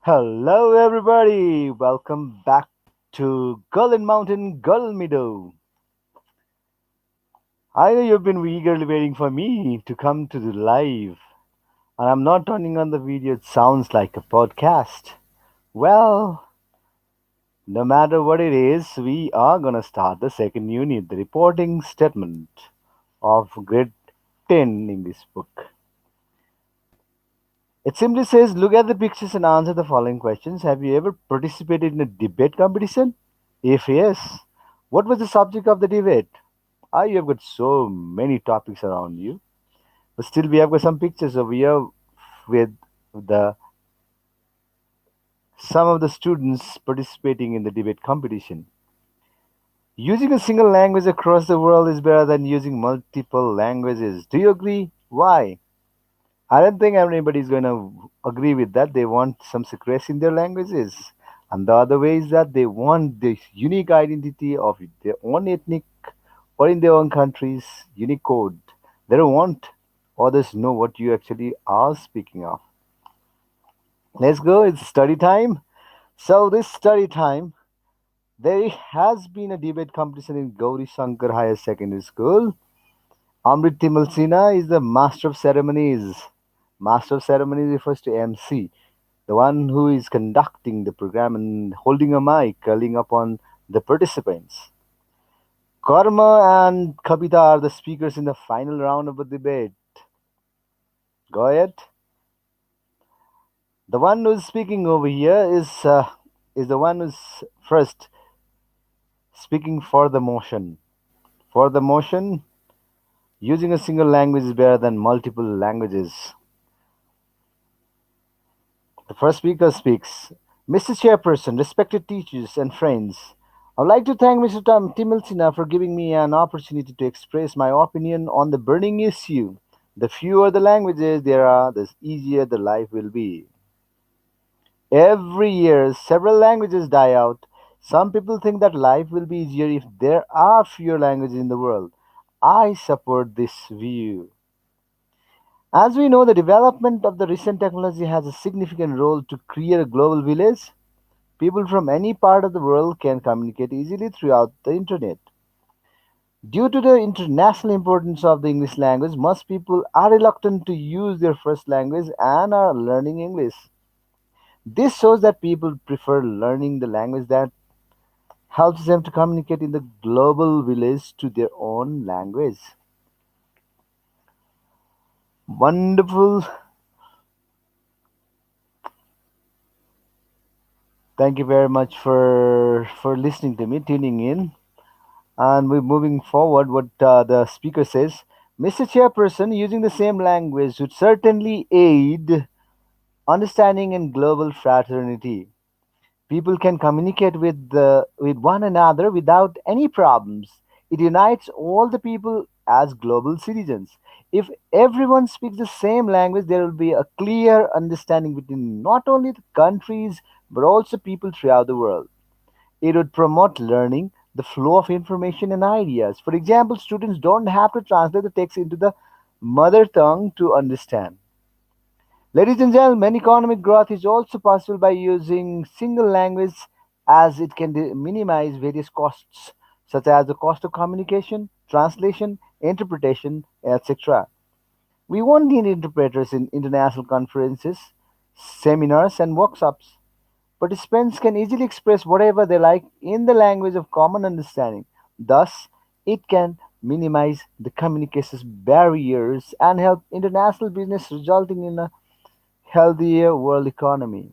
Hello, everybody. Welcome back to Gull Mountain, Gull Meadow. I know you've been eagerly waiting for me to come to the live, and I'm not turning on the video. It sounds like a podcast. Well, no matter what it is, we are gonna start the second unit, the reporting statement of grade 10 English book. It simply says, look at the pictures and answer the following questions. Have you ever participated in a debate competition? If yes, what was the subject of the debate? You have got so many topics around you, but still we have got some pictures over here with the some of the students participating in the debate competition. Using a single language across the world is better than using multiple languages. Do you agree? Why? I don't think anybody's going to agree with that. They want some secrecy in their languages. And the other way is that they want the unique identity of their own ethnic or in their own country's unique code. They don't want others to know what you actually are speaking of. Let's go. It's study time. So this study time, there has been a debate competition in Gauri Shankar Higher Secondary School. Amrit Timal Sinha is the master of ceremonies. Master of ceremonies refers to MC, the one who is conducting the program and holding a mic, calling upon the participants. Karma and Kavita are the speakers in the final round of the debate. Go ahead. The one who's speaking over here is the one who's first speaking for the motion. For the motion, using a single language is better than multiple languages. The first speaker speaks. Mr. Chairperson, respected teachers and friends, I would like to thank Mr. Timilsina for giving me an opportunity to express my opinion on the burning issue. The fewer the languages there are, the easier the life will be. Every year, several languages die out. Some people think that life will be easier if there are fewer languages in the world. I support this view. As we know, the development of the recent technology has a significant role to create a global village. People from any part of the world can communicate easily throughout the internet. Due to the international importance of the English language, most people are reluctant to use their first language and are learning English. This shows that people prefer learning the language that helps them to communicate in the global village to their own language. Wonderful. Thank you very much for listening to me, tuning in. And we're moving forward. What the speaker says, Mr. Chairperson, using the same language would certainly aid understanding and global fraternity. People can communicate with one another without any problems. It unites all the people as global citizens. If everyone speaks the same language, there will be a clear understanding between not only the countries but also people throughout the world. It would promote learning, the flow of information and ideas. For example, students don't have to translate the text into the mother tongue to understand. Ladies and gentlemen, economic growth is also possible by using single language as it can minimize various costs such as the cost of communication, translation, interpretation, etc. We won't need interpreters in international conferences, seminars, and workshops. Participants can easily express whatever they like in the language of common understanding. Thus, it can minimize the communications barriers and help international business, resulting in a healthier world economy.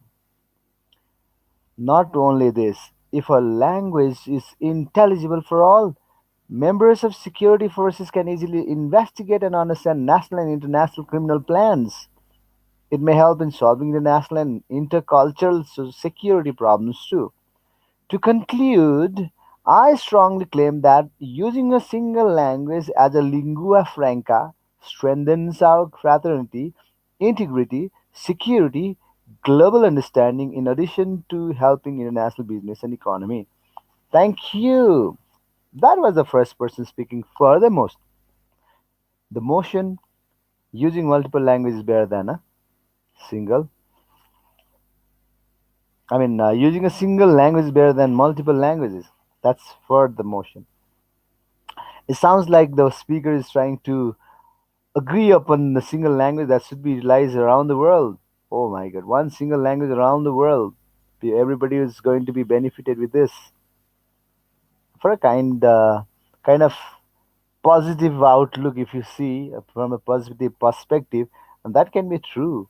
Not only this, if a language is intelligible for all, members of security forces can easily investigate and understand national and international criminal plans. It may help in solving the national and intercultural security problems too. To conclude, I strongly claim that using a single language as a lingua franca strengthens our fraternity, integrity, security, global understanding, in addition to helping international business and economy. Thank you. That was the first person speaking. Furthermost, the motion using multiple languages is better than a single I mean, using a single language is better than multiple languages. That's for the motion. It sounds like the speaker is trying to agree upon the single language that should be utilized around the world. Oh my God, one single language around the world. Everybody is going to be benefited with this for a kind of positive outlook. If you see from a positive perspective, and that can be true.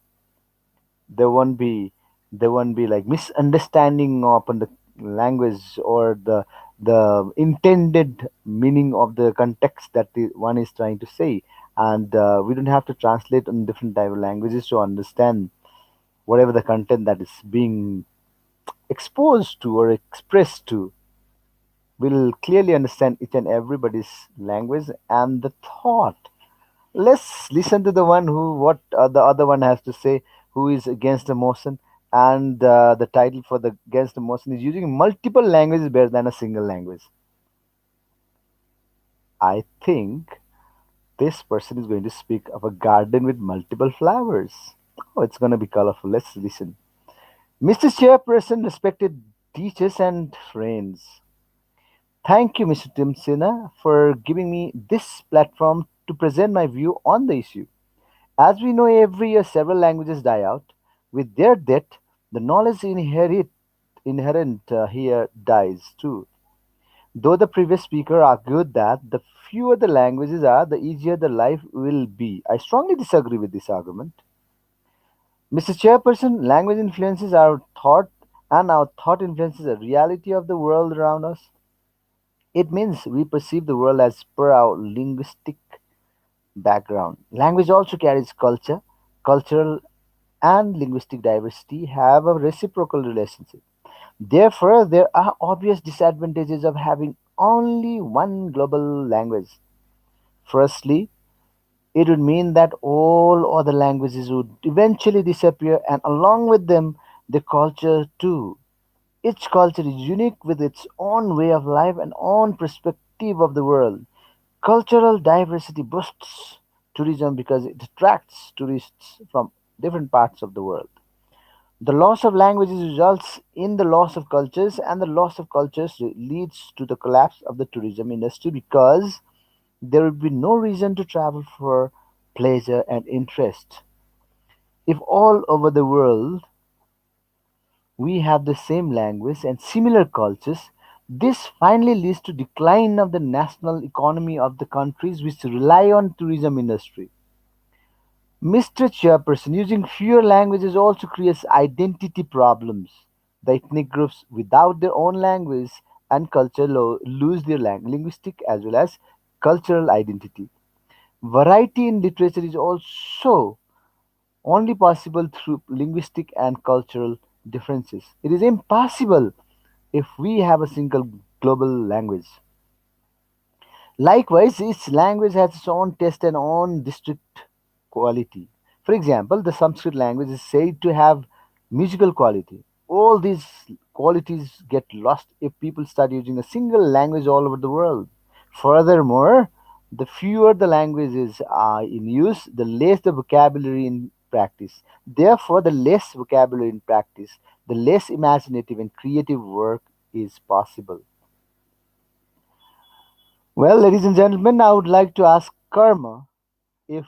There won't be there won't be like misunderstanding upon the language or the intended meaning of the context that the one is trying to say, and we don't have to translate on different type of languages to understand whatever the content that is being exposed to or expressed to. We'll clearly understand each and everybody's language and the thought. Let's listen to the one who what the other one has to say, who is against the motion. And the title for the against the motion is using multiple languages better than a single language. I think this person is going to speak of a garden with multiple flowers. Oh, it's going to be colorful. Let's listen. Mr. Chairperson, respected teachers and friends, thank you, Mr. Timsina, for giving me this platform to present my view on the issue. As we know, every year several languages die out. With their death, the knowledge inherent here dies too. Though the previous speaker argued that the fewer the languages are, the easier the life will be. I strongly disagree with this argument. Mr. Chairperson, language influences our thought, and our thought influences the reality of the world around us. It means we perceive the world as per our linguistic background. Language also carries culture. Cultural and linguistic diversity have a reciprocal relationship. Therefore, there are obvious disadvantages of having only one global language. Firstly, it would mean that all other languages would eventually disappear, and along with them, the culture too. Each culture is unique with its own way of life and own perspective of the world. Cultural diversity boosts tourism because it attracts tourists from different parts of the world. The loss of languages results in the loss of cultures, and the loss of cultures leads to the collapse of the tourism industry because there would be no reason to travel for pleasure and interest. If all over the world we have the same language and similar cultures, this finally leads to decline of the national economy of the countries which rely on tourism industry. Mr. Chairperson, using fewer languages also creates identity problems. The ethnic groups without their own language and culture lose their linguistic as well as cultural identity. Variety in literature is also only possible through linguistic and cultural differences. It is impossible if we have a single global language. Likewise, each language has its own taste and own distinct quality. For example, the Sanskrit language is said to have musical quality. All these qualities get lost if people start using a single language all over the world. Furthermore, the fewer the languages are in use, the less the vocabulary in practice. Therefore, the less vocabulary in practice, the less imaginative and creative work is possible. Well, ladies and gentlemen, I would like to ask Karma if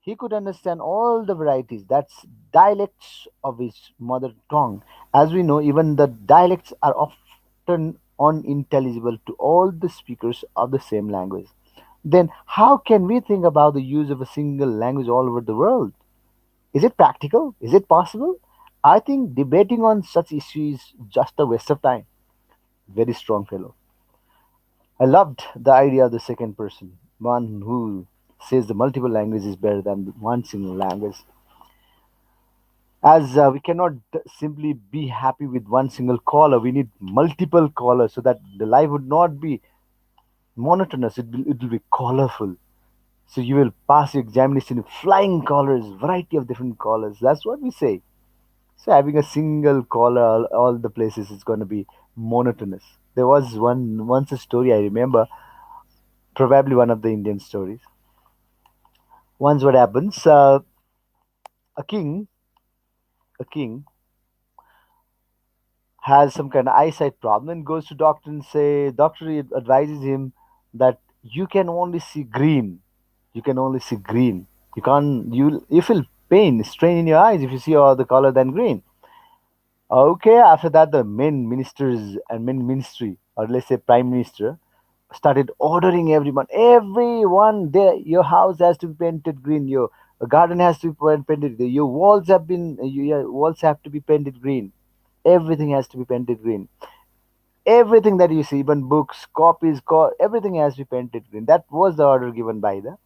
he could understand all the varieties, that's dialects of his mother tongue. As we know, even the dialects are often unintelligible to all the speakers of the same language. Then, how can we think about the use of a single language all over the world? Is it practical? Is it possible? I think debating on such issues is just a waste of time. Very strong fellow. I loved the idea of the second person, one who says the multiple language is better than one single language. As we cannot simply be happy with one single caller, we need multiple callers so that the life would not be monotonous. It will be colorful. So you will pass your examination with flying colors, variety of different colors. That's what we say. So having a single caller all the places is going to be monotonous. There was once a story I remember, probably one of the Indian stories. Once what happens, a king, a king has some kind of eyesight problem and goes to doctor and say doctor advises him that you can only see green. You can only see green. You can't you feel pain, strain in your eyes if you see all the color than green. Okay, after that the main ministers and main ministry, or let's say prime minister, started ordering everyone there, your house has to be painted green, your garden has to be painted green, your walls have been your walls have to be painted green, everything has to be painted green. Everything that you see, even books, copies, everything has to be painted green. That was the order given by the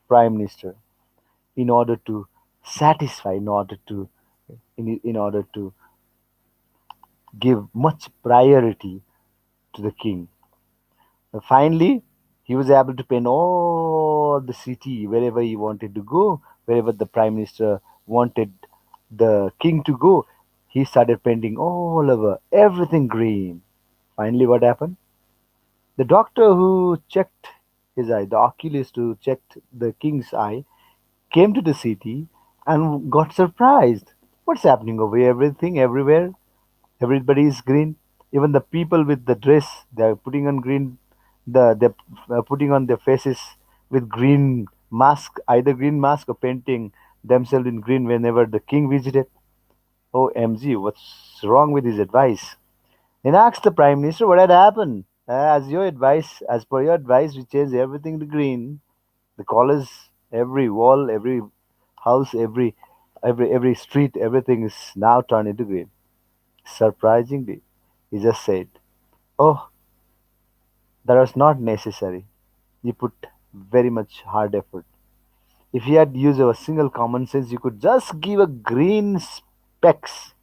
prime minister in order to satisfy, in order to give much priority to the king. Finally, he was able to paint all the city wherever he wanted to go, wherever the prime minister wanted the king to go. He started painting all over, everything green. Finally, what happened? The doctor who checked his eye, the oculist who checked the king's eye, came to the city and got surprised. What's happening over here? Everything, everywhere, everybody is green. Even the people with the dress, they're putting on green. They're putting on their faces with green mask, either green mask or painting themselves in green whenever the king visited. Oh, MG, what's wrong with his advice? Then asked the Prime Minister what had happened. As per your advice, we changed everything to green. The colors, every wall, every house, every street, everything is now turned into green. Surprisingly, he just said, "Oh, that was not necessary. You put very much hard effort. If you had used a single common sense, you could just give a green spectacles.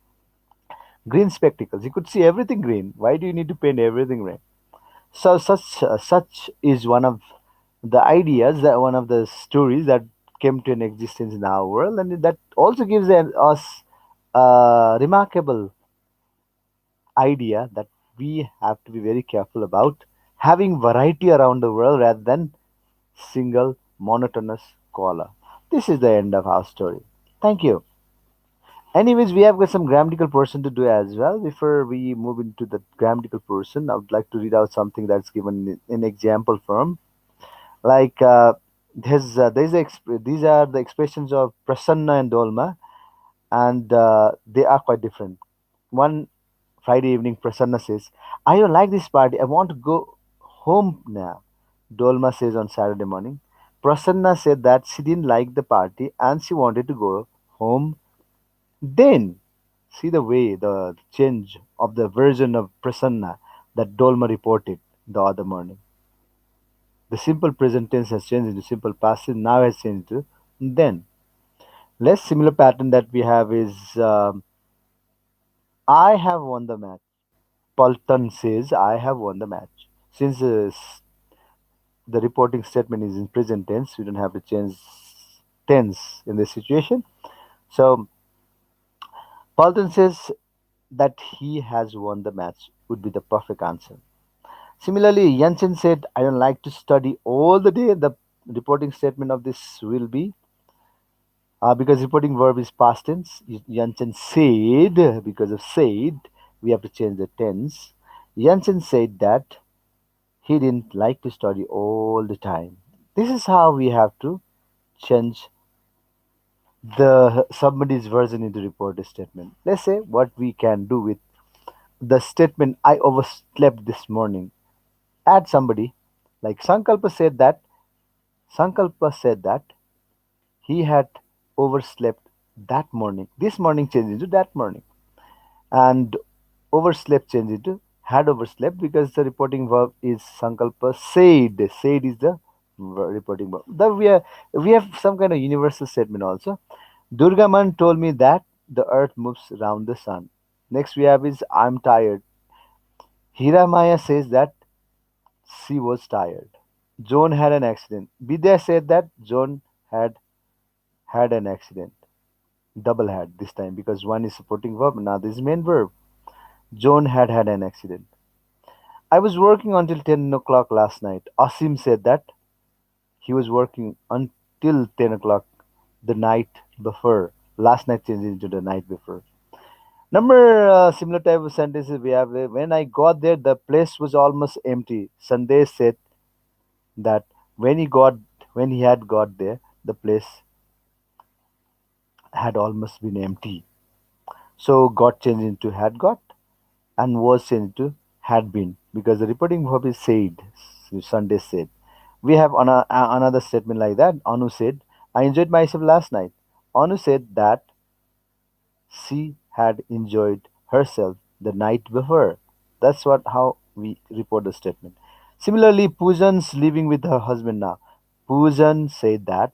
You could see everything green. Why do you need to paint everything red?" So such is one of the ideas, that one of the stories that came to an existence in our world, and that also gives us a remarkable idea that we have to be very careful about having variety around the world rather than single monotonous color. This is the end of our story. Thank you. Anyways, we have got some grammatical portion to do as well. Before we move into the grammatical portion, I would like to read out something that's given in example form. Like these are the expressions of prasanna and dolma, and they are quite different. One Friday evening, Prasanna says, "I don't like this party. I want to go home now." Dolma says on Saturday morning, Prasanna said that she didn't like the party and she wanted to go home then. See the way, the change of the version of Prasanna that Dolma reported the other morning. The simple present tense has changed into simple past tense, now has changed to then. Less similar pattern that we have is I have won the match. Paltan says, I have won the match. Since the reporting statement is in present tense, we don't have to change tense in this situation. So, Paltan says that he has won the match would be the perfect answer. Similarly, Yanchen said, I don't like to study all the day. The reporting statement of this will be because reporting verb is past tense. Yanchen said, because of said, we have to change the tense. Yanchen said that he didn't like to study all the time. This is how we have to change the somebody's version into reported statement. Let's say what we can do with the statement I overslept this morning. Add somebody like Sankalpa said that he had overslept that morning. This morning changed into that morning. And overslept changed into had overslept because the reporting verb is sankalpa said. Said is the reporting verb. We have some kind of universal statement also. Durgaman told me that the earth moves around the sun. Next we have is I'm tired. Hiramaya says that she was tired. John had an accident. Vidya said that John had had an accident. Double had this time because one is supporting verb and another is main verb. John had an accident. I was working until 10 o'clock last night. Asim said that he was working until 10 o'clock the night before. Last night changed into the night before. Number similar type of sentences we have. When I got there, the place was almost empty. Sunday said that when he got when he had got there, the place had almost been empty. So got changed into had got and was changed to had been because the reporting verb is said. Sunday said. We have another statement like that. Anu said, I enjoyed myself last night. Anu said that she had enjoyed herself the night before. That's what how we report the statement. Similarly, Poojan's living with her husband now. Poojan said that.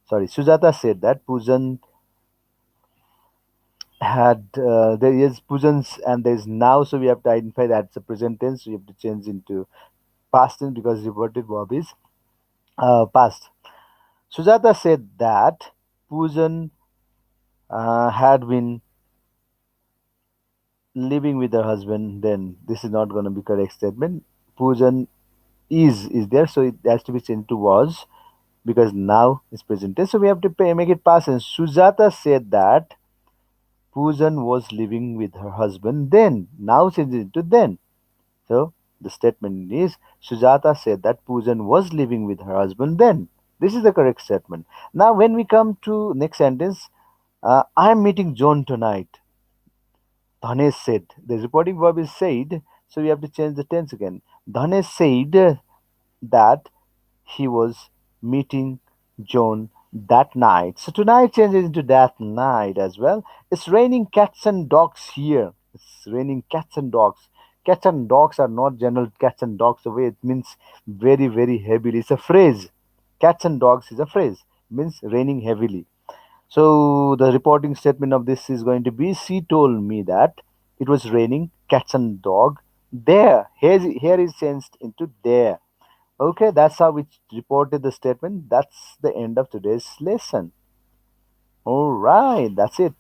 Sorry, Sujata said that Poojan had there is Poojan's and there is now, so we have to identify that it's a present tense. So we have to change into past tense because reverted verb is past. Sujata said that Poojan had been living with her husband, then this is not going to be correct statement. Poojan is there, so it has to be changed to was because now it's present tense. So we have to make it past tense. Sujata said that Poojan was living with her husband then. Now change it to then. So the statement is Sujata said that Poojan was living with her husband then. This is the correct statement. Now when we come to next sentence, I am meeting John tonight. Dhanesh said. The reporting verb is said, so we have to change the tense again. Dhanesh said that he was meeting John that night. So tonight changes into that night as well. It's raining cats and dogs here. It's raining cats and dogs. Cats and dogs are not general cats and dogs the way it means very, very heavily. It's a phrase. Cats and dogs is a phrase. Means raining heavily. So the reporting statement of this is going to be she told me that it was raining cats and dog there. Here is changed into there. Okay, that's how we reported the statement. That's the end of today's lesson. All right, that's it.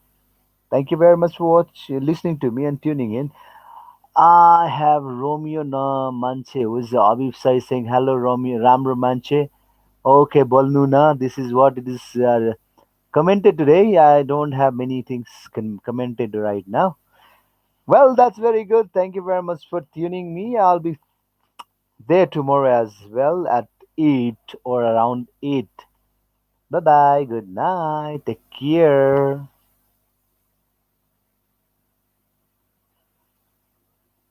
Thank you very much for listening to me and tuning in. I have Romeo na Manche, who is Abib Sai saying hello, Romeo Ram Manche. Okay, Bolnuna, this is what it is commented today. I don't have many things commented right now. Well, that's very good. Thank you very much for tuning me. I'll be there tomorrow as well at 8 or around 8. Bye bye. Good night. Take care.